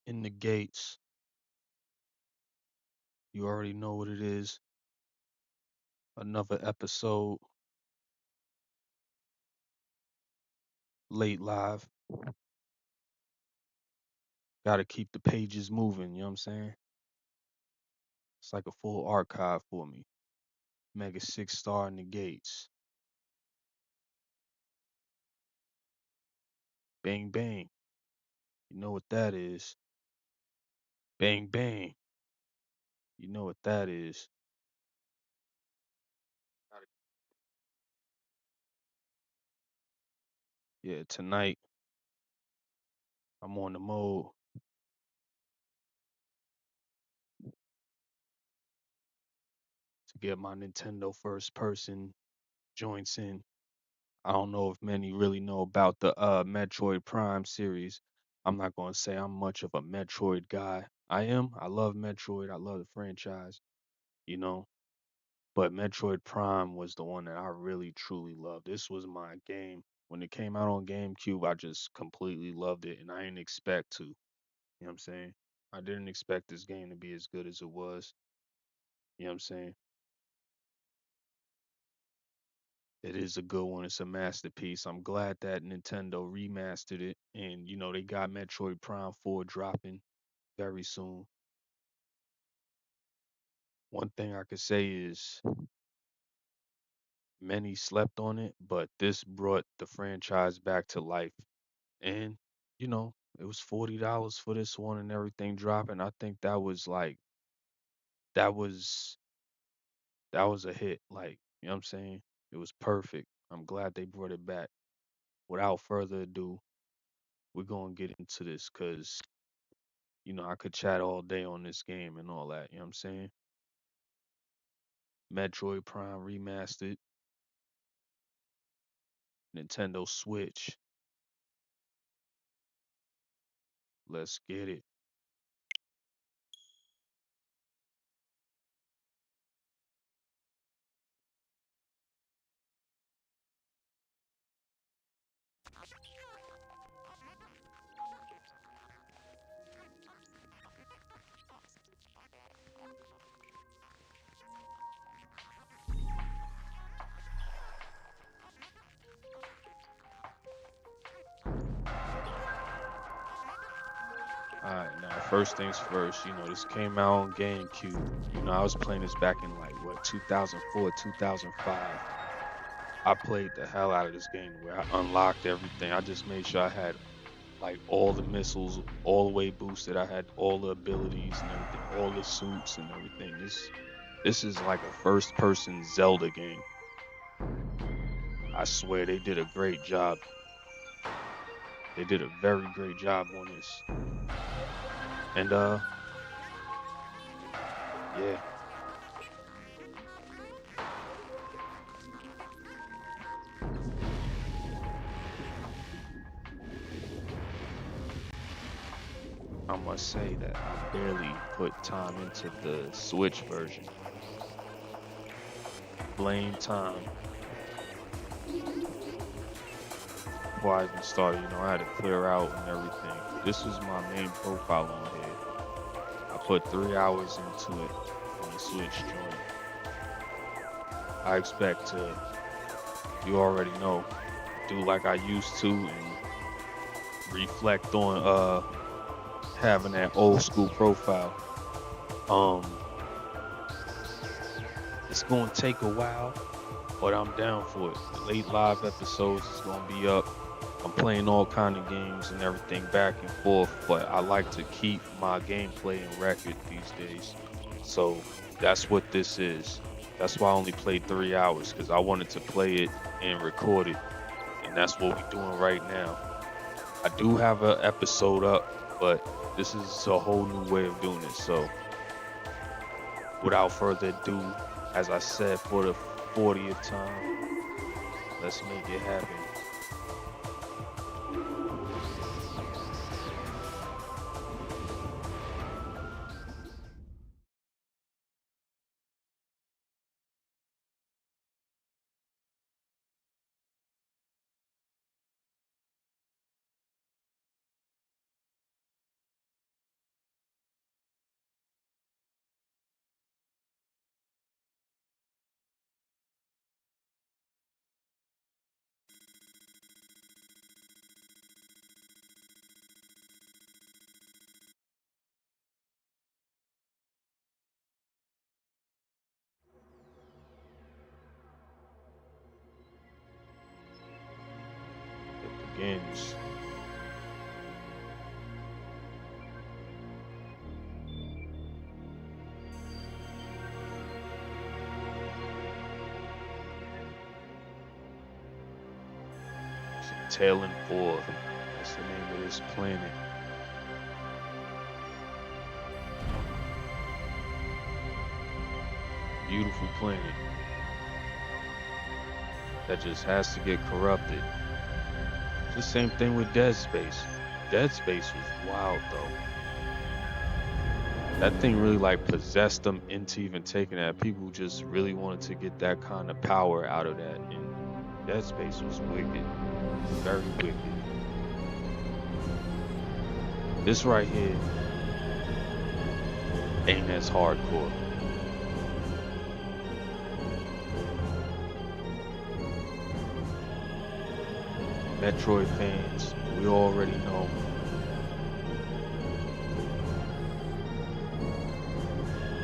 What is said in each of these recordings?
In the gates. You already know what it is. Another episode, late live. Got to keep the pages moving, you know what I'm saying? It's like a full archive for me. Mega 6 star in the gates. Bang bang. You know what that is. Bang bang. You know what that is. Yeah, tonight I'm on the mode to get my Nintendo first person joints in. I don't know if many really know about the Metroid Prime series. I'm not going to say I'm much of a Metroid guy. I am. I love Metroid. I love the franchise, you know. But Metroid Prime was the one that I really truly loved. This was my game. When it came out on GameCube, I just completely loved it and I didn't expect to. You know what I'm saying? I didn't expect this game to be as good as it was. You know what I'm saying? It is a good one. It's a masterpiece. I'm glad that Nintendo remastered it and they got Metroid Prime 4 dropping very soon. One thing I could say is many slept on it, but this brought the franchise back to life. And it was $40 for this one and everything dropping. I think that was that was a hit. Like, you know what I'm saying? It was perfect. I'm glad they brought it back. Without further ado, we're gonna get into this because I could chat all day on this game and all that, you know what I'm saying? Metroid Prime Remastered, Nintendo Switch. Let's get it. Alright, now first things first, this came out on GameCube. I was playing this back in like what 2004, 2005. I played the hell out of this game where I unlocked everything. I just made sure I had like all the missiles all the way boosted. I had all the abilities and everything, all the suits and everything. This is like a first person Zelda game. I swear they did a great job. They did a very great job on this. And yeah, I must say that I barely put time into the Switch version. Blame time before I even started. I had to clear out and everything. This was my main profile on here. I put 3 hours into it on the Switch joint. I expect to, you already know, do like I used to and reflect on having that old school profile. Um, it's gonna take a while, but I'm down for it. The late live episodes is gonna be up. I'm playing all kind of games and everything back and forth, but I like to keep my gameplay in record these days. So that's what this is. That's why I only played 3 hours because I wanted to play it and record it, and that's what we're doing right now. I do have an episode up, but this is a whole new way of doing it. So without further ado, as I said for the 40th time, let's make it happen. twins. Talon 4. That's the name of this planet. Beautiful planet that just has to get corrupted. It's the same thing with Dead Space. Dead Space was wild though. That thing really like possessed them into even taking that. People just really wanted to get that kind of power out of that. And Dead Space was wicked. Very wicked. This right here ain't as hardcore. Metroid fans, we already know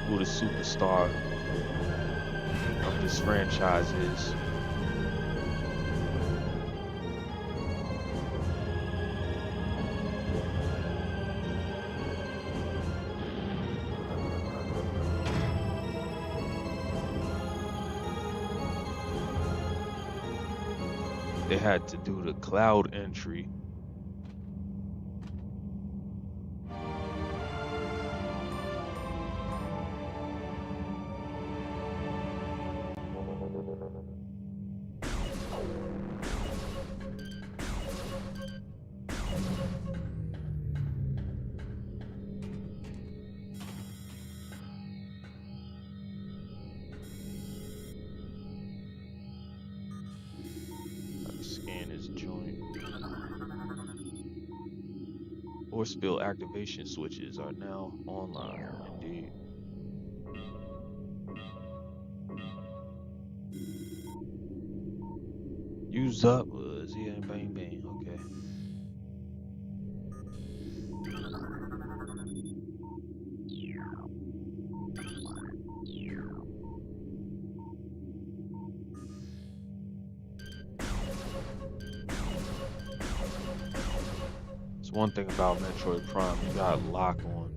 who the superstar of this franchise is. They had to do the cloud entry. Scan his joint. Force field activation switches are now online. Indeed. Use up. Yeah, bang bang. Okay. It's one thing about Metroid Prime, you got lock on.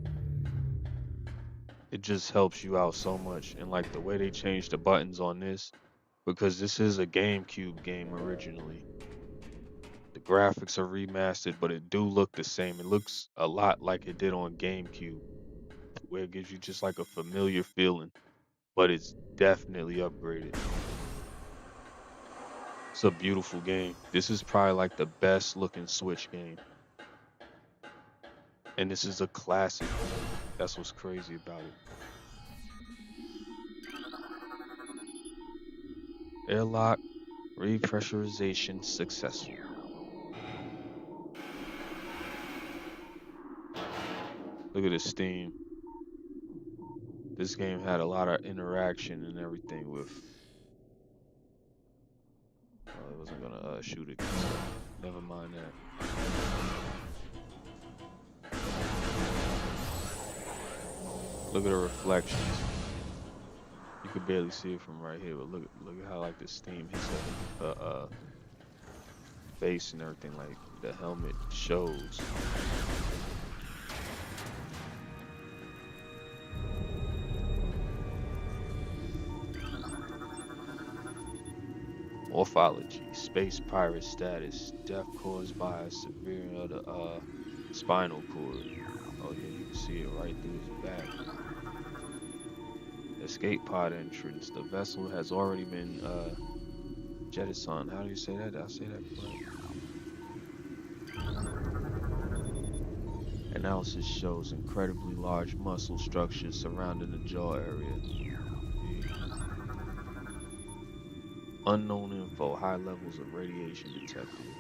It just helps you out so much. And like the way they changed the buttons on this, because this is a GameCube game originally. The graphics are remastered, but it do look the same. It looks a lot like it did on GameCube, where it gives you just like a familiar feeling, but it's definitely upgraded. It's a beautiful game. This is probably like the best looking Switch game. And this is a classic. That's what's crazy about it. Airlock repressurization successful. Look at the Steam. This game had a lot of interaction and everything with. Oh, it wasn't gonna shoot it. Never mind that. Look at the reflections. You could barely see it from right here, but look at how like the steam hits the face and everything. Like the helmet shows. Morphology, space pirate status, death caused by a severe of the spinal cord. Oh yeah, you can see it right through his back. Escape pod entrance. The vessel has already been jettisoned. How do you say that? Did I say that correct? Analysis shows incredibly large muscle structures surrounding the jaw area. Unknown info, high levels of radiation detected.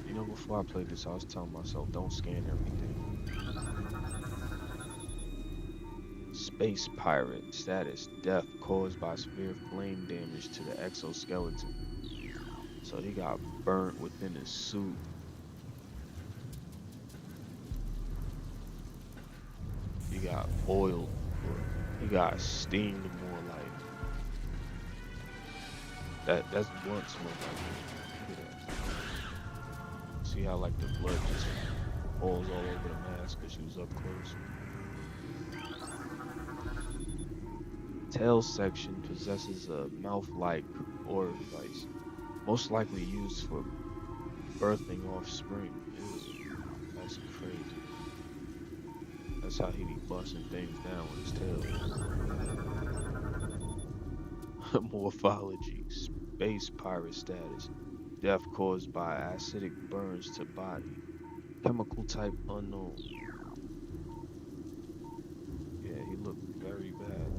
You know, before I played this, I was telling myself, don't scan everything. Space pirate status, death caused by severe flame damage to the exoskeleton. So he got burnt within his suit. He got boiled, or he got steamed more like. That's blunt smoke right there. Look at that. See how like the blood just falls all over the mask because she was up close. Tail section possesses a mouth-like orifice, most likely used for birthing offspring. Ew, that's crazy. That's how he be busting things down with his tail. Morphology, space pirate status, death caused by acidic burns to body, chemical type unknown. Yeah, he looked very bad.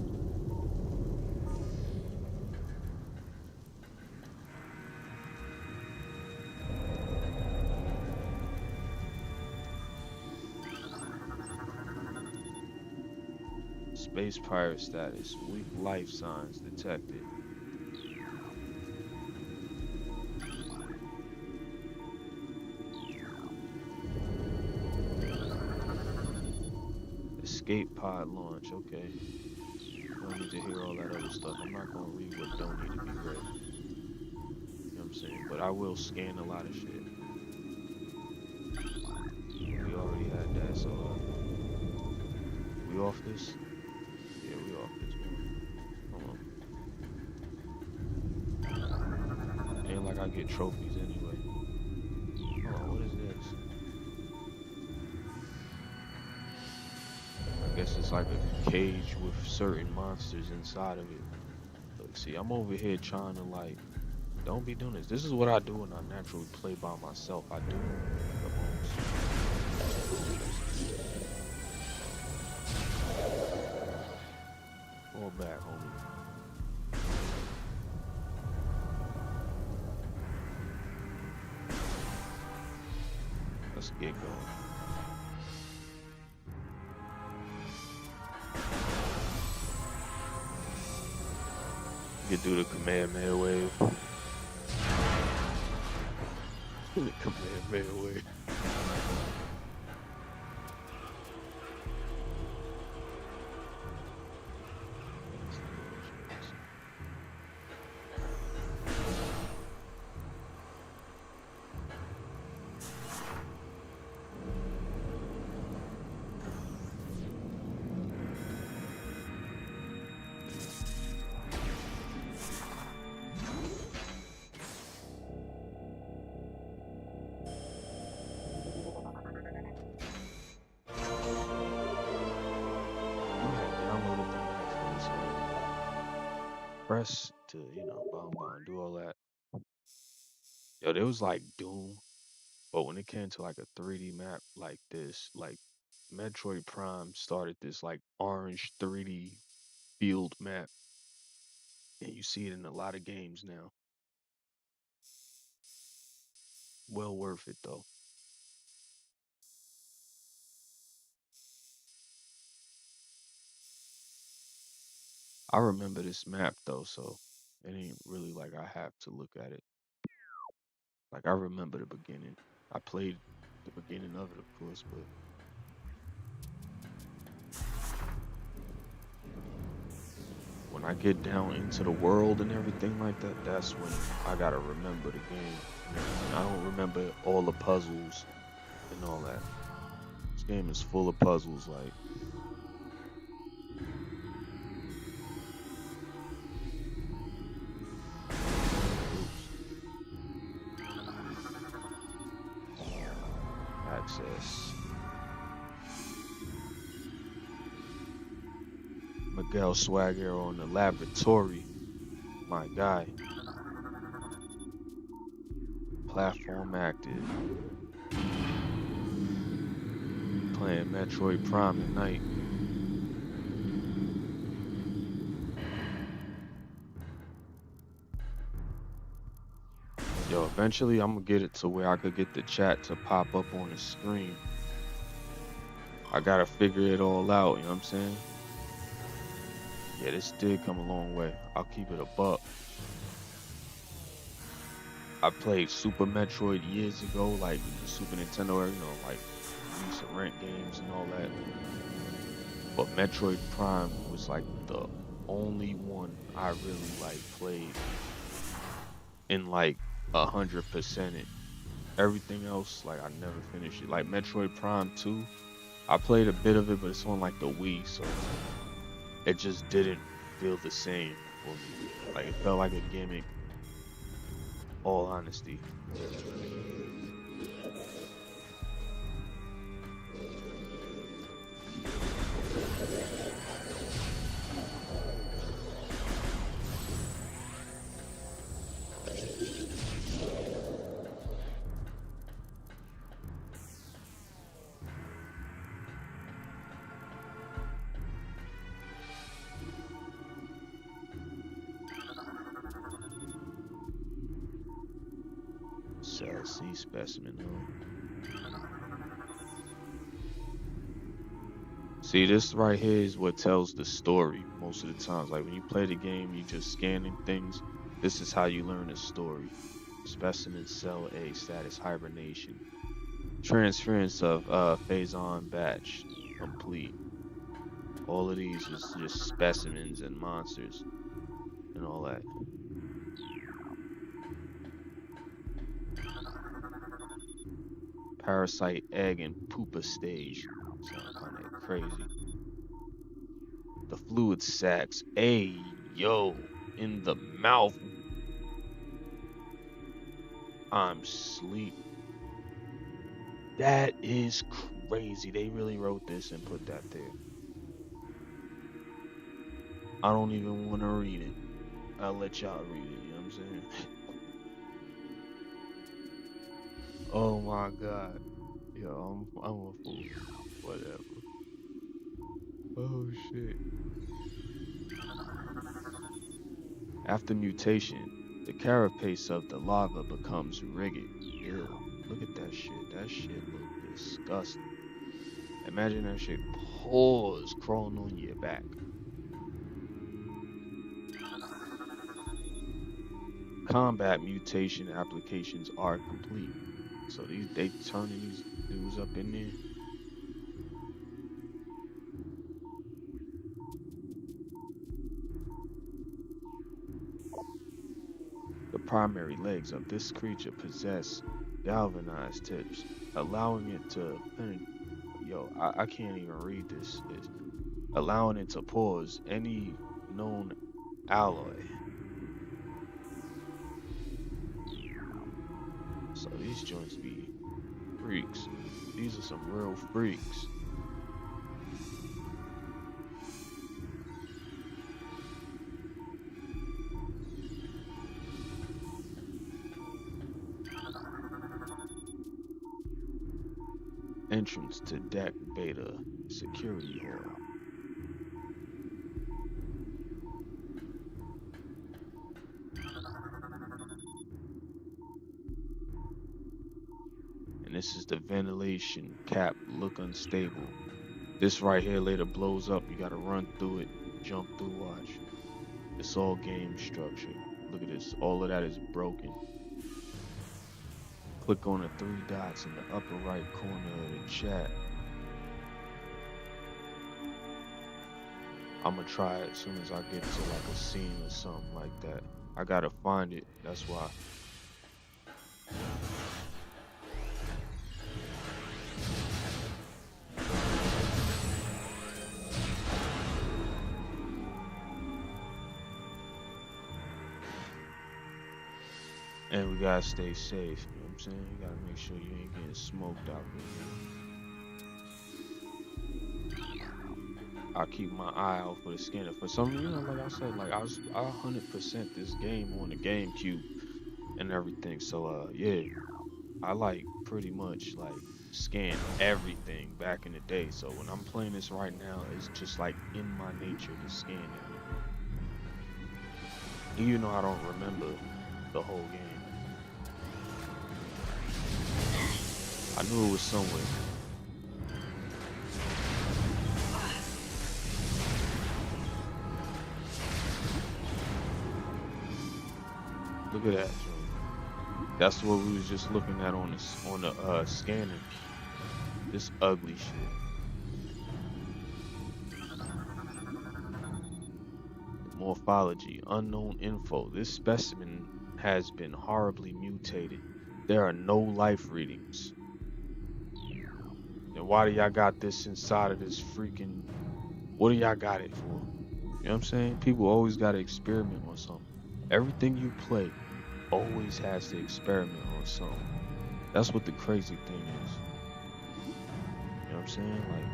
Space pirate status, weak life signs detected. Escape pod launch, okay. Don't need to hear all that other stuff. I'm not gonna read what don't need to be read. You know what I'm saying? But I will scan a lot of shit. We already had that, so we off this? Yeah, we off this one. Hold on. Ain't like I get trophies anyway. Hold on, what is this? I guess it's like a cage with certain monsters inside of it. Look, see, I'm over here trying to like, don't be doing this. This is what I do when I naturally play by myself. I do the most. Fall back, homie. Let's get going. You can do the Kamehameha wave. The Kamehameha wave. Downloaded the map for this one. Press to, do all that. Yo, there was like Doom, but when it came to like a 3D map like this, like Metroid Prime started this like orange 3D field map, and you see it in a lot of games now. Well worth it though. I remember this map though, so it ain't really like I have to look at it. Like I remember the beginning. I played the beginning of it, of course, but when I get down into the world and everything like that, that's when I gotta remember the game and everything. I don't remember all the puzzles and all that. This game is full of puzzles, like access. Miguel Swagger on the laboratory, my guy. Platform active. Playing Metroid Prime tonight. Yo, eventually I'm gonna get it to where I could get the chat to pop up on the screen. I gotta figure it all out, you know what I'm saying? Yeah, this did come a long way. I'll keep it a buck. I played Super Metroid years ago, like the Super Nintendo era, like we used to rent games and all that. But Metroid Prime was like the only one I really like played and like 100% it. Everything else, like I never finished it. Like Metroid Prime 2, I played a bit of it, but it's on like the Wii, so it just didn't feel the same for me. Like it felt like a gimmick, all honesty. Cell C specimen, huh? See, this right here is what tells the story most of the times. Like when you play the game, you just scanning things. This is how you learn the story. Specimen cell A status hibernation. Transference of phase on batch complete. All of these is just specimens and monsters and all that. Parasite egg and pupa stage. Sound kind of crazy. The fluid sacs. Hey, yo, in the mouth. I'm sleep. That is crazy. They really wrote this and put that there. I don't even want to read it. I'll let y'all read it. You know what I'm saying? Oh my god. Yo, I'm a fool. Whatever. Oh shit. After mutation, the carapace of the lava becomes rigid. Ew. Look at that shit. That shit look disgusting. Imagine that shit paws crawling on your back. Combat mutation applications are complete. So they turning these dudes up in there. The primary legs of this creature possess galvanized tips, allowing it to I can't even read this. Allowing it to pause any known alloy. So these joints be freaks. These are some real freaks. Entrance to deck beta security hall. And this is the ventilation cap look unstable. This right here later blows up. You gotta run through it, jump through, watch. It's all game structure. Look at this. All of that is broken. Click on the three dots in the upper right corner of the chat. I'm gonna try it as soon as I get to like a scene or something like that. I gotta find it. That's why. And we gotta stay safe, you know what I'm saying? You gotta make sure you ain't getting smoked out there. I keep my eye out for the scanner. For some reason, like I said, like I 100% this game on the GameCube and everything. So yeah, I like pretty much like scan everything back in the day. So when I'm playing this right now, it's just like in my nature to scan everything. Even though I don't remember the whole game. I knew it was somewhere. Look at that, Joe. That's what we was just looking at on the scanner. This ugly shit. Morphology, unknown info. This specimen has been horribly mutated. There are no life readings. Then why do y'all got this inside of this freaking? What do y'all got it for? You know what I'm saying? People always got to experiment on something. Everything you play always has to experiment on something. That's what the crazy thing is. You know what I'm saying? Like,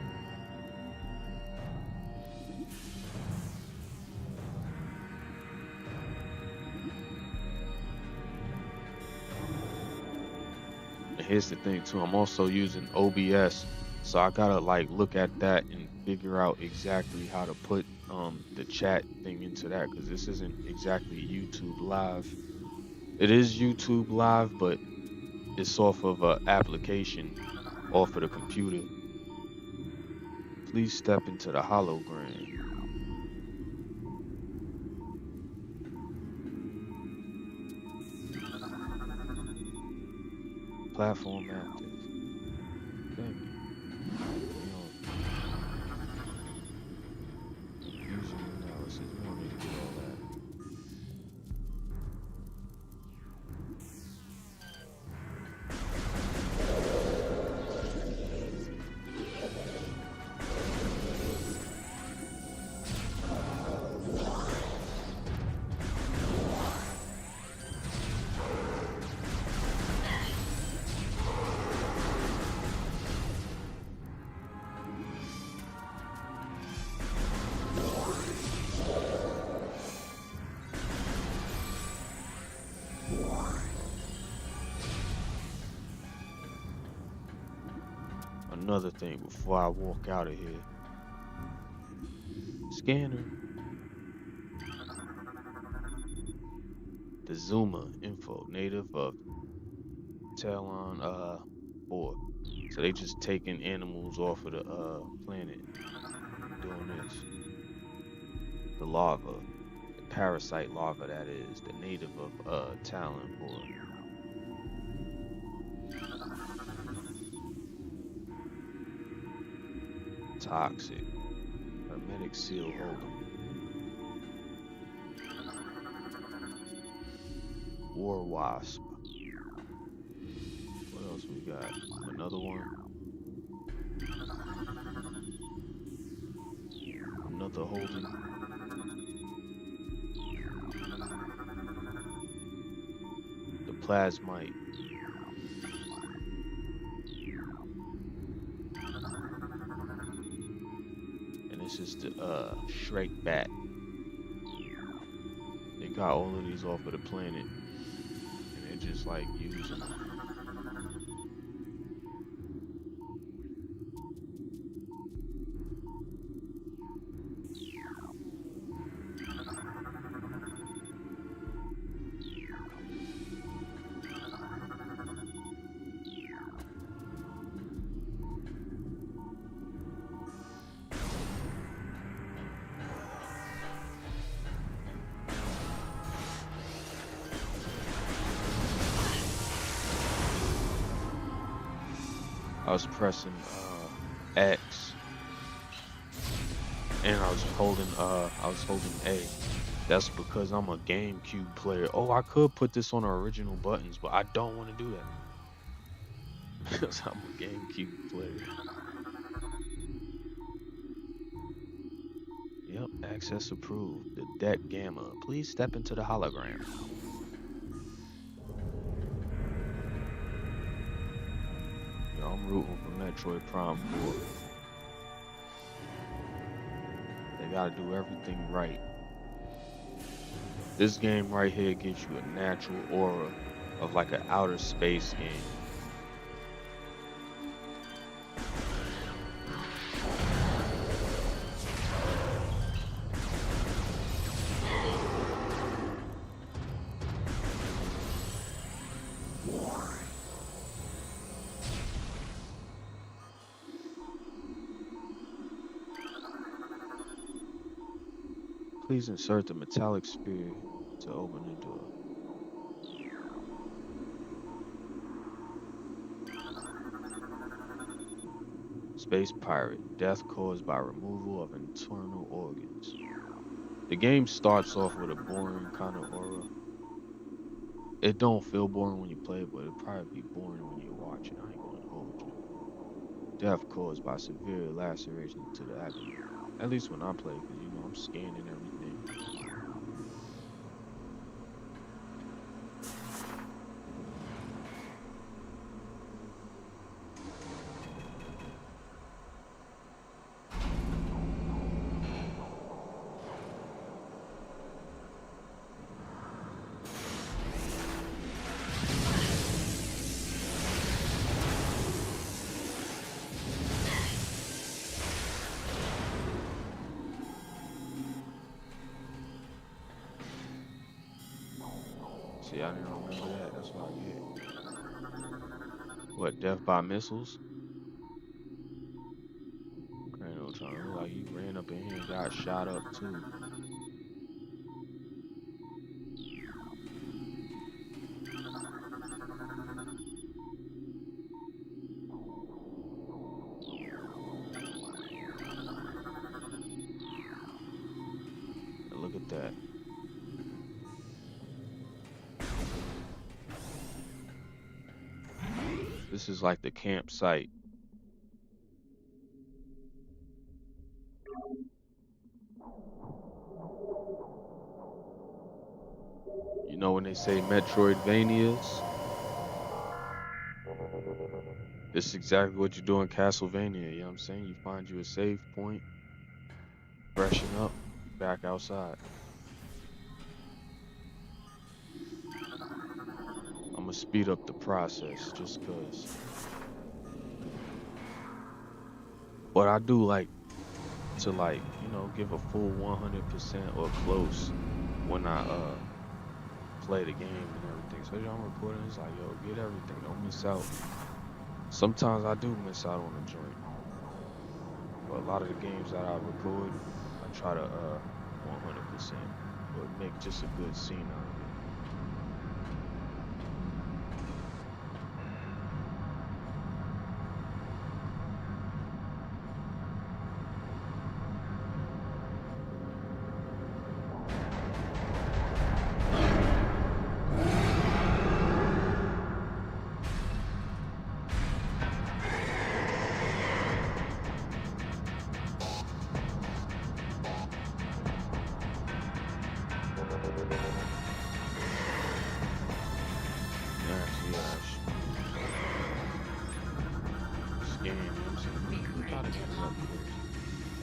and here's the thing too. I'm also using OBS, so I gotta like look at that and figure out exactly how to put the chat thing into that because this isn't exactly YouTube Live. It is YouTube Live, but it's off of a application off of the computer. Please step into the hologram. Platform active. Thank you. We don't user analysis. We don't need to get all that. Another thing before I walk out of here. Scanner. The Zuma info, native of Talon 4. So they just taking animals off of the planet and doing this. The larva, the parasite larva that is, the native of Talon 4. Toxic. Hermetic seal holder. War wasp. What else we got? Another one. Another holding. The plasmite. And this is the Shrek bat. They got all of these off of the planet. And they're just like using them. I was pressing X and I was holding A. That's because I'm a GameCube player. Oh, I could put this on the original buttons, but I don't want to do that. Because I'm a GameCube player. Yep, access approved. The deck gamma. Please step into the hologram. Yo, I'm rooting for Metroid Prime 4. They gotta do everything right. This game right here gives you a natural aura of like an outer space game. Please insert the metallic sphere to open the door. Space pirate, death caused by removal of internal organs. The game starts off with a boring kind of aura. It don't feel boring when you play it, but it'll probably be boring when you watch it. I ain't gonna hold you. Death caused by severe laceration to the abdomen. At least when I play, because you know I'm scanning everything. See, I didn't remember that. That's what I get. What, death by missiles? Crano trying to look like he ran up in here and got shot up too. And look at that. This is like the campsite. You know when they say Metroidvanias? This is exactly what you do in Castlevania, you know what I'm saying? You find you a save point, freshen up, back outside. I'm gonna speed up the process just cause. But I do like to give a full 100% or close when I play the game and everything. So I'm recording, it's like, yo, get everything, don't miss out. Sometimes I do miss out on a joint. But a lot of the games that I record, I try to 100% or make just a good scene out of it.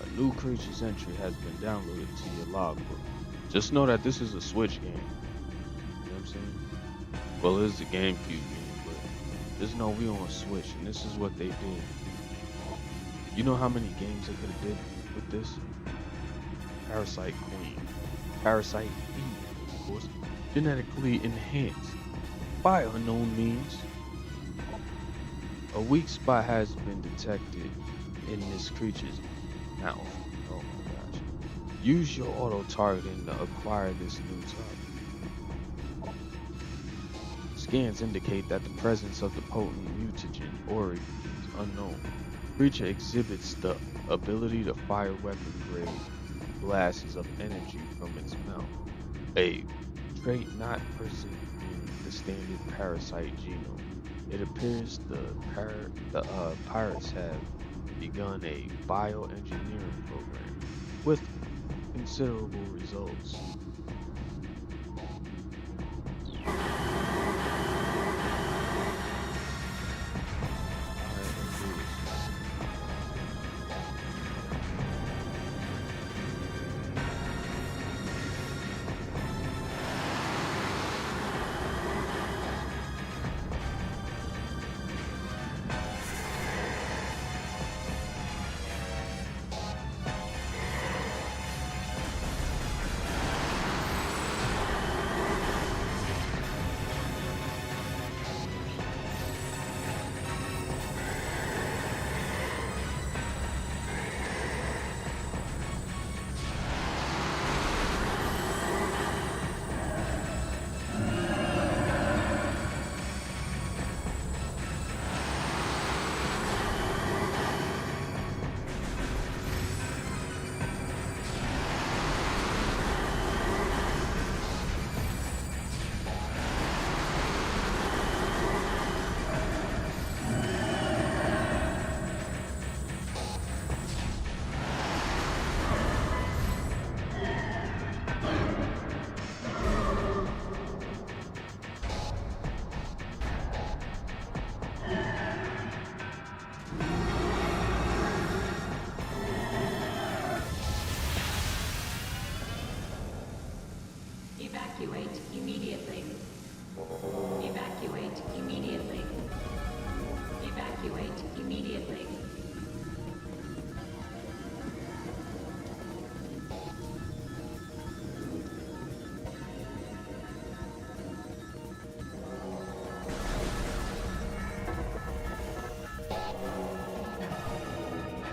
A new creature's entry has been downloaded to your logbook. Just know that this is a Switch game. You know what I'm saying? Well, it is a GameCube game, but just know we on Switch, and this is what they did. You know how many games they could have did with this? Parasite Queen. Parasite Eve, of course. Genetically enhanced by unknown means. A weak spot has been detected in this creature's mouth. Oh my gosh. Use your auto targeting to acquire this new target. Scans indicate that the presence of the potent mutagen Ori is unknown. Creature exhibits the ability to fire weapon-grade blasts of energy from its mouth. A trait not present in the standard parasite genome. It appears the pirates have begun a bioengineering program with considerable results. evacuate immediately.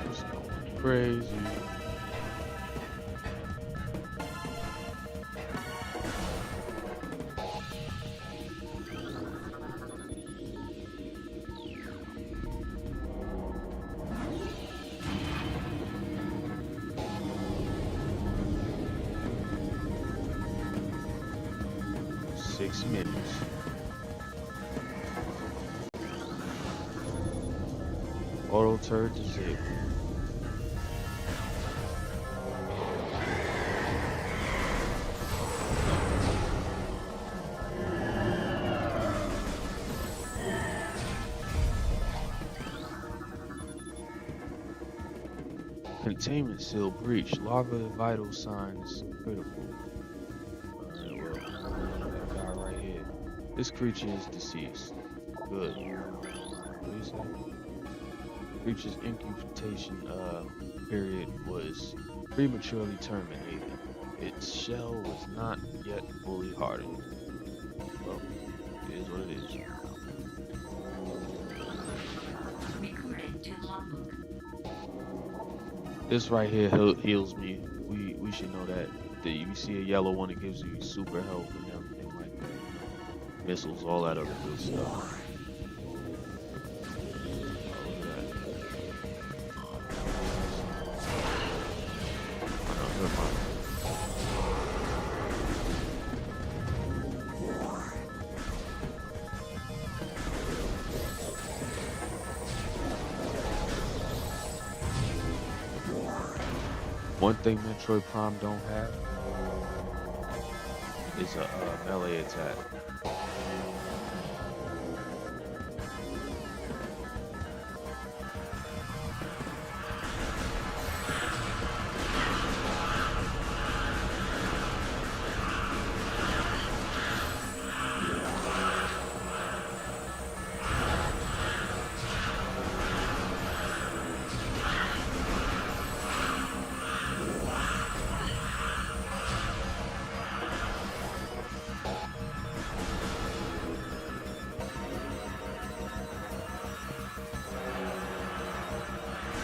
It's going crazy. Six minutes. Auto turret disabled. Containment seal breach. Lava vital signs critical. Alright, well, that guy right here. This creature is deceased. Good. What do you say? Creature's incubation period was prematurely terminated. Its shell was not yet fully hardened. Well, it is what it is. Recording to logbook. This right here heals me. We should know that. You see a yellow one, it gives you super health and everything like that. Missiles, all that other good stuff. One thing Metroid Prime don't have is a melee attack.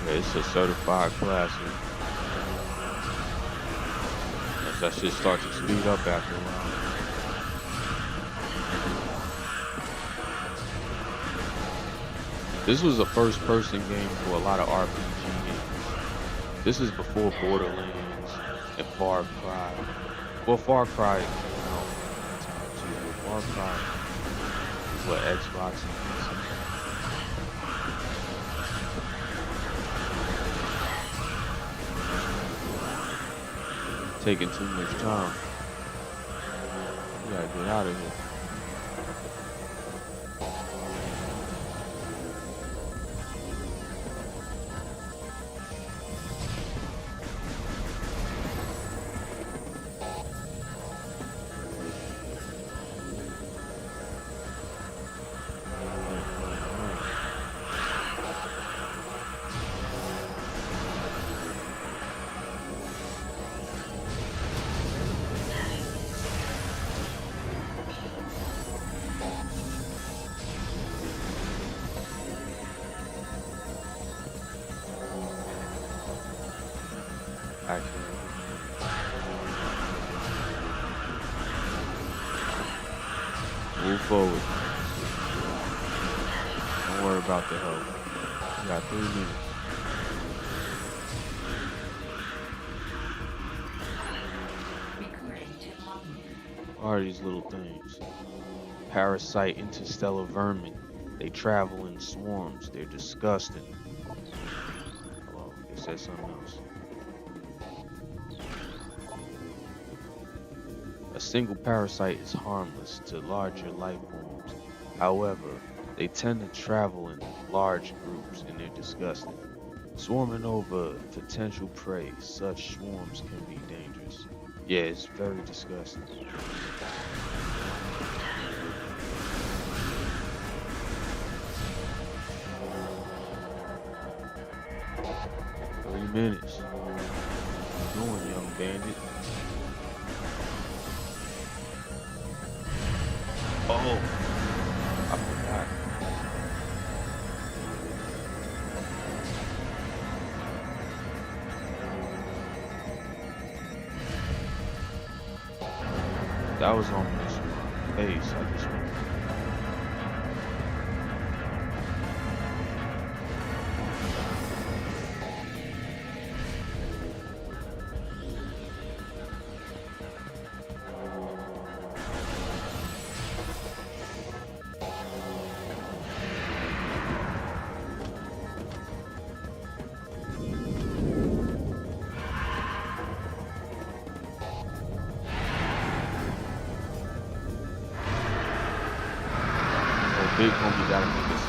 Yeah, it's a certified classic. That shit starts to speed up after a while. This was a first-person game for a lot of RPG games. This is before Borderlands and Far Cry. Well, Far Cry came out at the time too, but Far Cry is what Xbox and PC. Taking too much time. We gotta get out of here. Actually, move forward. Don't worry about the help. You got 3 minutes. What are these little things? Parasite interstellar vermin. They travel in swarms. They're disgusting. Oh, it said something else. A single parasite is harmless to larger life forms. However, they tend to travel in large groups and they're disgusting. Swarming over potential prey, such swarms can be dangerous. Yeah, it's very disgusting. 3 minutes. What you doing, young bandit? Oh, I forgot. That was almost my face. I just went. You know, big homie gotta make us.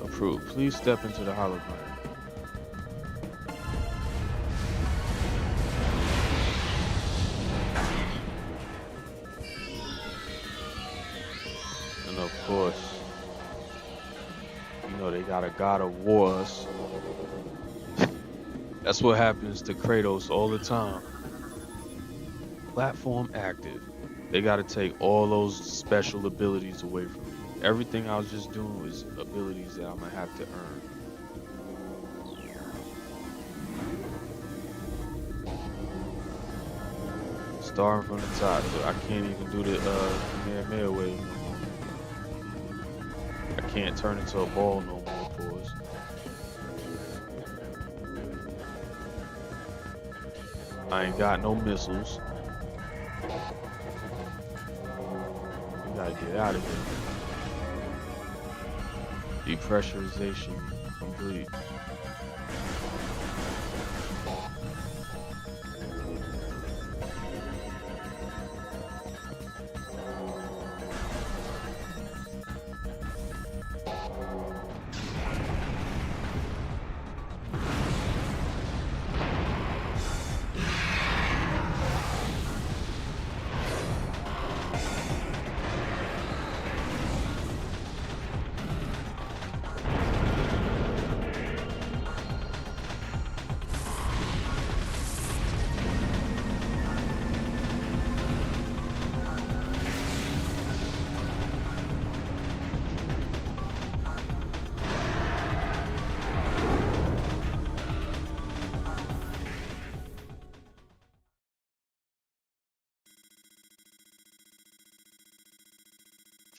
Approved. Please step into the hologram. And of course, you know they got a God of War us. That's what happens to Kratos all the time. Platform active. They got to take all those special abilities away from me. Everything I was just doing was abilities that I'm gonna have to earn. Starting from the top, so I can't even do the Kamehameha wave no more. I can't turn into a ball no more, boys. I ain't got no missiles. We gotta get out of here. Depressurization complete.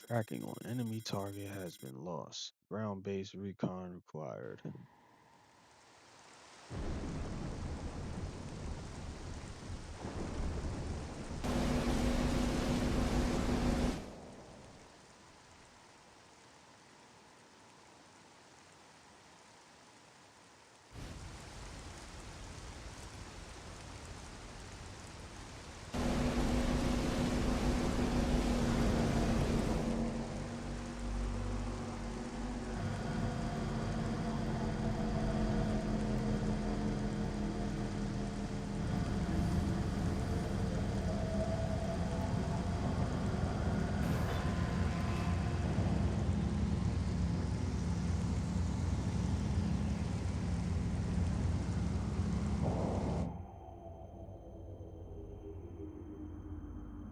Tracking on enemy target has been lost. Ground-based recon required.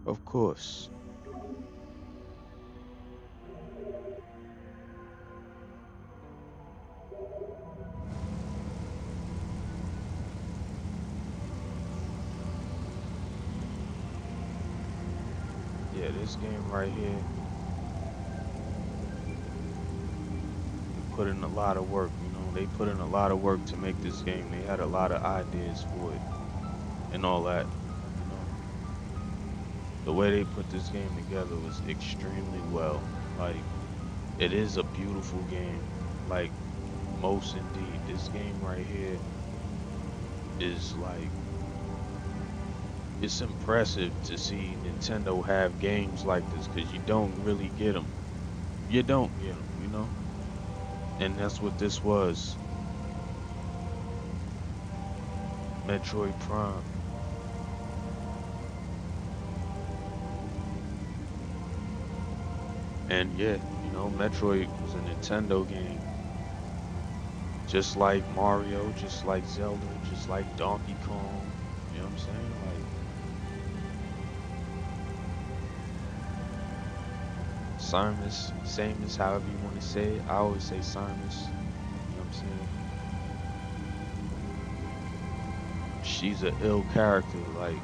Of course. Yeah, this game right here, put in a lot of work, you know. they put in a lot of work to make this game. They had a lot of ideas for it and all that. You know, the way they put this game together was extremely well. Like, it is a beautiful game. Like, most indeed. This game right here is like, it's impressive to see Nintendo have games like this because you don't really get them. You don't get them, you know? And that's what this was. Metroid Prime. And yeah, you know, Metroid was a Nintendo game. Just like Mario, just like Zelda, just like Donkey Kong. You know what I'm saying? Like Samus, however you want to say it. I always say Samus. You know what I'm saying? She's a ill character, like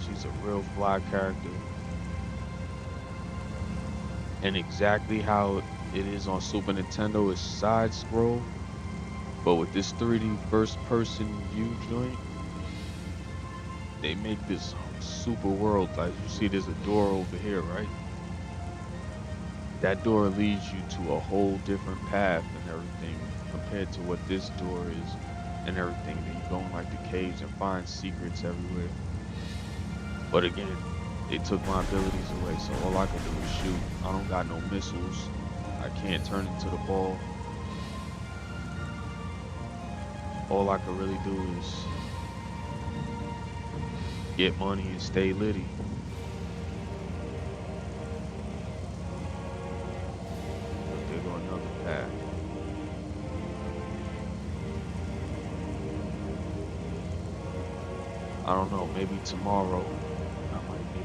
she's a real fly character. And exactly how it is on Super Nintendo is side scroll, but with this 3D first person view joint, they make this super world. Like you see there's a door over here, right? That door leads you to a whole different path and everything compared to what this door is and everything. Then you go in like the caves and find secrets everywhere. But again, they took my abilities away, so all I can do is shoot. I don't got no missiles. I can't turn into the ball. All I can really do is get money and stay litty. But there go another path. I don't know, maybe tomorrow I might be on.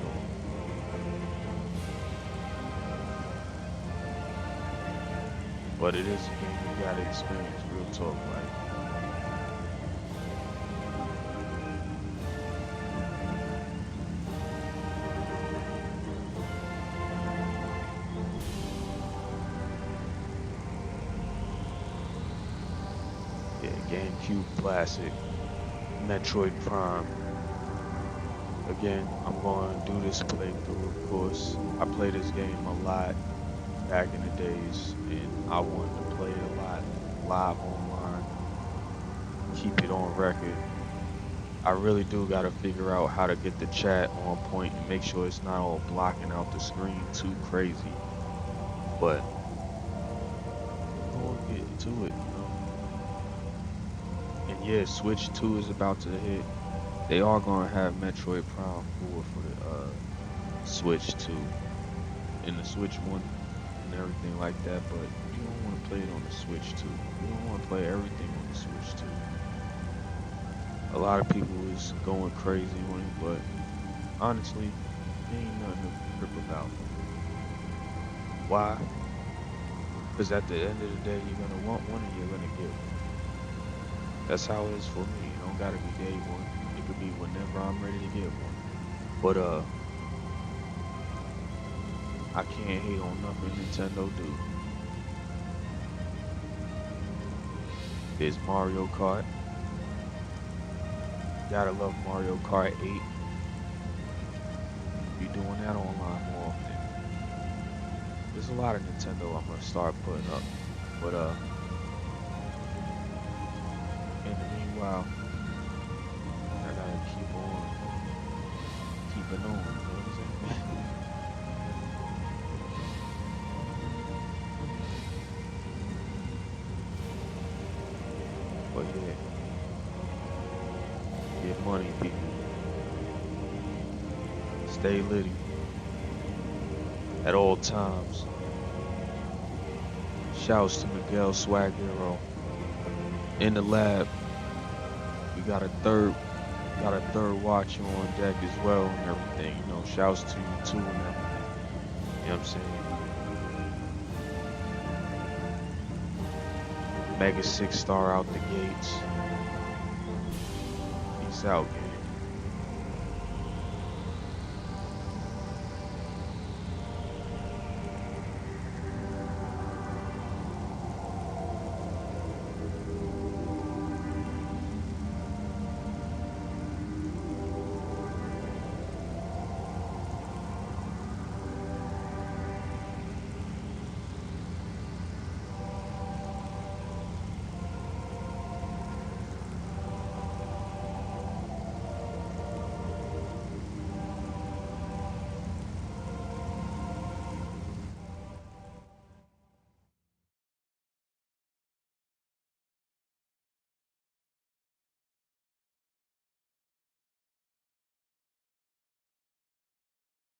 But it is a game you gotta experience, real talk, like. Yeah, GameCube classic, Metroid Prime. Again, I'm going to do this playthrough, of course. I play this game a lot back in the days, and I wanted to play it a lot live online, keep it on record. I really do got to figure out how to get the chat on point and make sure it's not all blocking out the screen too crazy. But we'll get to it, you know. And yeah, Switch 2 is about to hit. They are going to have Metroid Prime 4 for the Switch 2 and the Switch 1 and everything like that, but you don't want to play it on the Switch 2. You don't want to play everything on the Switch 2. A lot of people is going crazy on it, but honestly, there ain't nothing to trip about. Why? Because at the end of the day, you're going to want one and you're going to get one. That's how it is for me. It don't got to be day one. It could be whenever I'm ready to get one. But I can't hate on nothing Nintendo do. There's Mario Kart. Gotta love Mario Kart 8. Be doing that online more often. There's a lot of Nintendo I'm gonna start putting up. But in the meanwhile, I gotta keep on keeping on, you know what I'm saying? But yeah, get money, people. Stay litty at all times. Shouts to Miguel Swag Hero. In the lab, we got a third watcher on deck as well and everything. You know, shouts to you too and everything. You know what I'm saying? Mega 6-star out the gates. Peace out, gang.